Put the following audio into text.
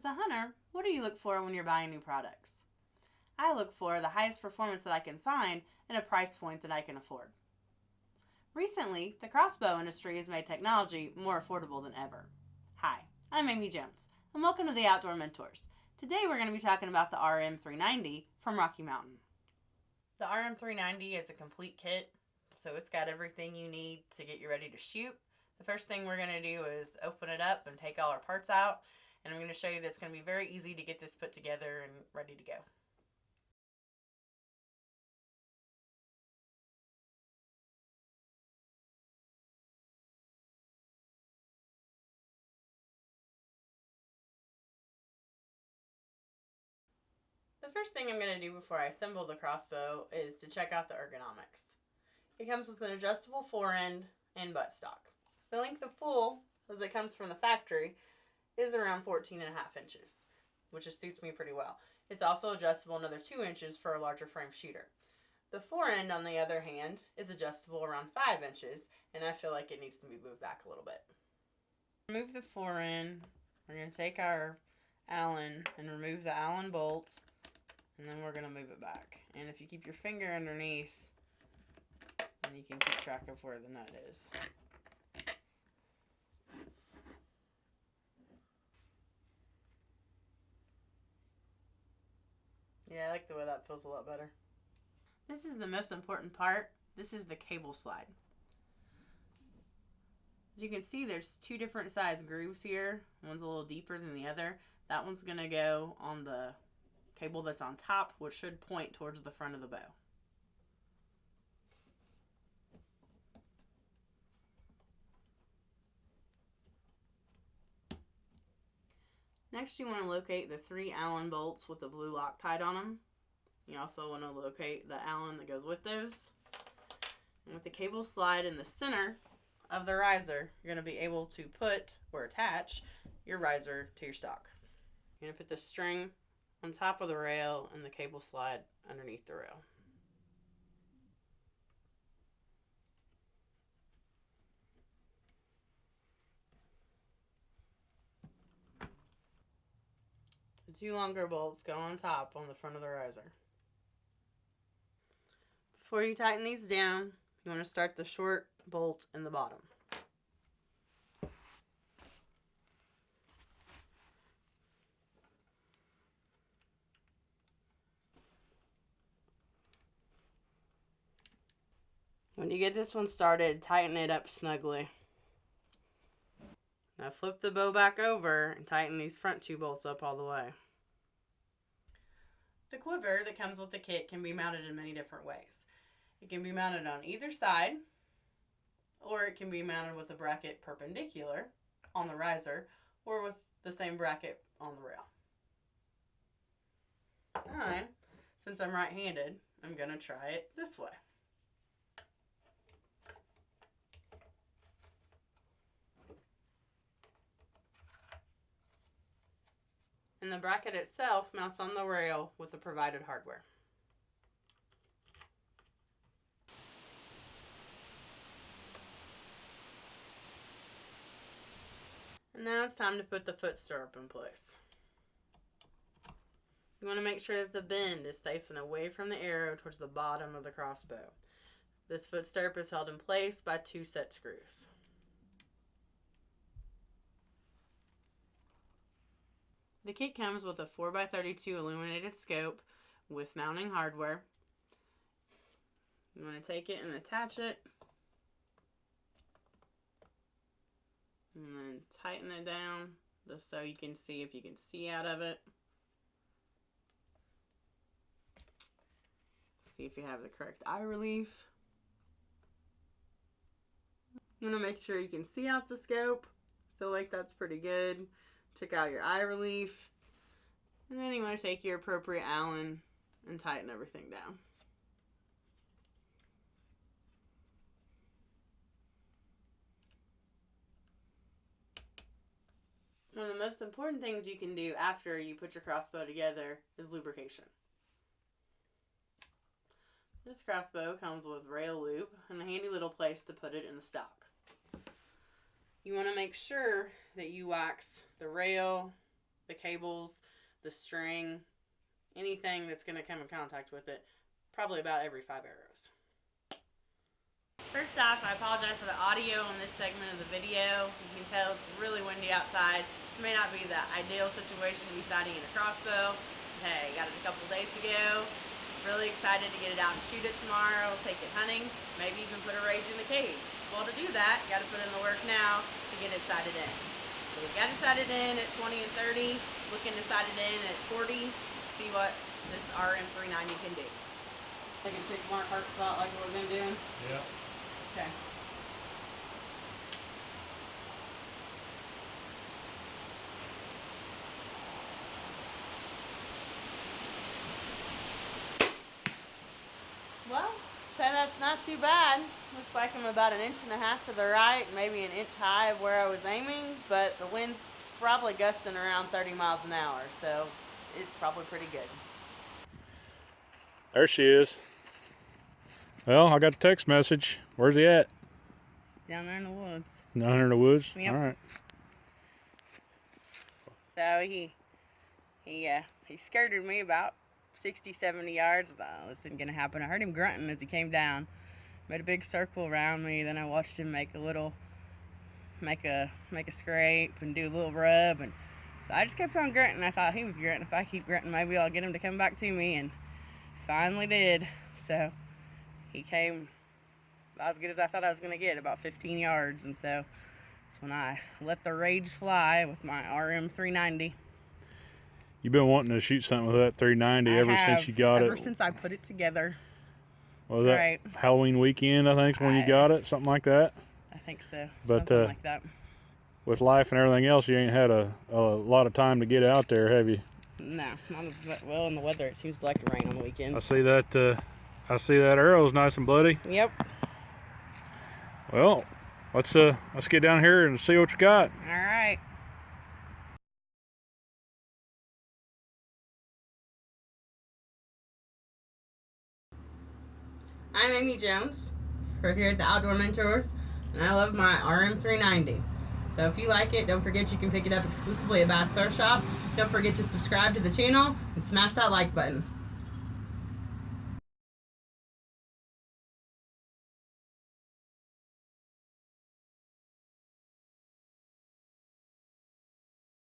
a hunter, what do you look for when you're buying new products? I look for the highest performance that I can find at a price point that I can afford. Recently, the crossbow industry has made technology more affordable than ever. Hi, I'm Amy Jones, and welcome to the Outdoor Mentors. Today we're going to be talking about the RM390 from Rocky Mountain. The RM390 is a complete kit, so it's got everything you need to get you ready to shoot. The first thing we're going to do is open it up and take all our parts out, and I'm going to show you that it's going to be very easy to get this put together and ready to go. The first thing I'm going to do before I assemble the crossbow is to check out the ergonomics. It comes with an adjustable forend and buttstock. The length of pull, as it comes from the factory, is around 14.5 inches, which suits me pretty well. It's also adjustable another 2 inches for a larger frame shooter. The forend, on the other hand, is adjustable around 5 inches, and I feel like it needs to be moved back a little bit. Remove the forend. We're going to take our Allen and remove the Allen bolt, and then we're going to move it back. And if you keep your finger underneath, then you can keep track of where the nut is. Yeah, I like the way that feels a lot better. This is the most important part. This is the cable slide. As you can see, there's 2 different size grooves here. One's a little deeper than the other. That one's going to go on the cable that's on top, which should point towards the front of the bow. Next, you want to locate the 3 Allen bolts with the blue Loctite on them. You also want to locate the Allen that goes with those. And with the cable slide in the center of the riser, you're going to be able to put or attach your riser to your stock. You're going to put the string on top of the rail and the cable slide underneath the rail. The 2 longer bolts go on top on the front of the riser. Before you tighten these down, you want to start the short bolt in the bottom. When you get this one started, tighten it up snugly. Now flip the bow back over and tighten these front 2 bolts up all the way. The quiver that comes with the kit can be mounted in many different ways. It can be mounted on either side, or it can be mounted with a bracket perpendicular on the riser, or with the same bracket on the rail. Alright, since I'm right-handed, I'm going to try it this way. And the bracket itself mounts on the rail with the provided hardware. And now it's time to put the foot stirrup in place. You want to make sure that the bend is facing away from the arrow towards the bottom of the crossbow. This foot stirrup is held in place by 2 set screws. The kit comes with a 4x32 illuminated scope with mounting hardware. You want to take it and attach it, and then tighten it down just so you can see if you can see out of it. See if you have the correct eye relief. You want to make sure you can see out the scope. Feel like that's pretty good. Check out your eye relief. And then you want to take your appropriate Allen and tighten everything down. One of the most important things you can do after you put your crossbow together is lubrication. This crossbow comes with rail lube and a handy little place to put it in the stock. You want to make sure that you wax the rail the cables, the string, anything that's going to come in contact with it, probably about every 5 arrows. First off, I apologize for the audio on this segment of the video. You can tell it's really windy outside. This may not be the ideal situation to be sighting in a crossbow. Hey, got it a couple days ago. Really excited to get it out and shoot it tomorrow, take it hunting, maybe even put a rage in the cage. Well, to do that, you got to put in the work now to get it sighted in. So we've got it sighted in at 20 and 30, looking to sight it in at 40, see what this RM390 can do. Take a tick mark heart spot like we've been doing? Yeah. Okay. Well, so that's not too bad. Looks like I'm about 1.5 inches to the right, maybe 1 inch high of where I was aiming, but the wind's probably gusting around 30 miles an hour, so it's probably pretty good. There she is. Well, I got a text message. Where's he at? Down there in the woods. Down there in the woods? Yep. All right. So he skirted me about 60, 70 yards. I thought, oh, this isn't gonna happen. I heard him grunting as he came down. Made a big circle around me. Then I watched him make a scrape and do a little rub, and so I just kept on grunting. I thought he was grunting. If I keep grunting, maybe I'll get him to come back to me, and finally did. So he came about as good as I thought I was gonna get, about 15 yards, and so that's when I let the rage fly with my RM390. You've been wanting to shoot something with that 390 ever since you got it? Ever since I put it together. Was that right. Halloween weekend, I think, is when you got it? Something like that? I think so. But, something like that. With life and everything else, you ain't had a lot of time to get out there, have you? No, not as well in the weather. It seems to like to rain on the weekends. I see that arrow's nice and bloody. Yep. Well, let's get down here and see what you got. All right. I'm Amy Jones. We're here at the Outdoor Mentors, and I love my RM390. So if you like it, don't forget you can pick it up exclusively at Bass Pro Shop. Don't forget to subscribe to the channel and smash that like button.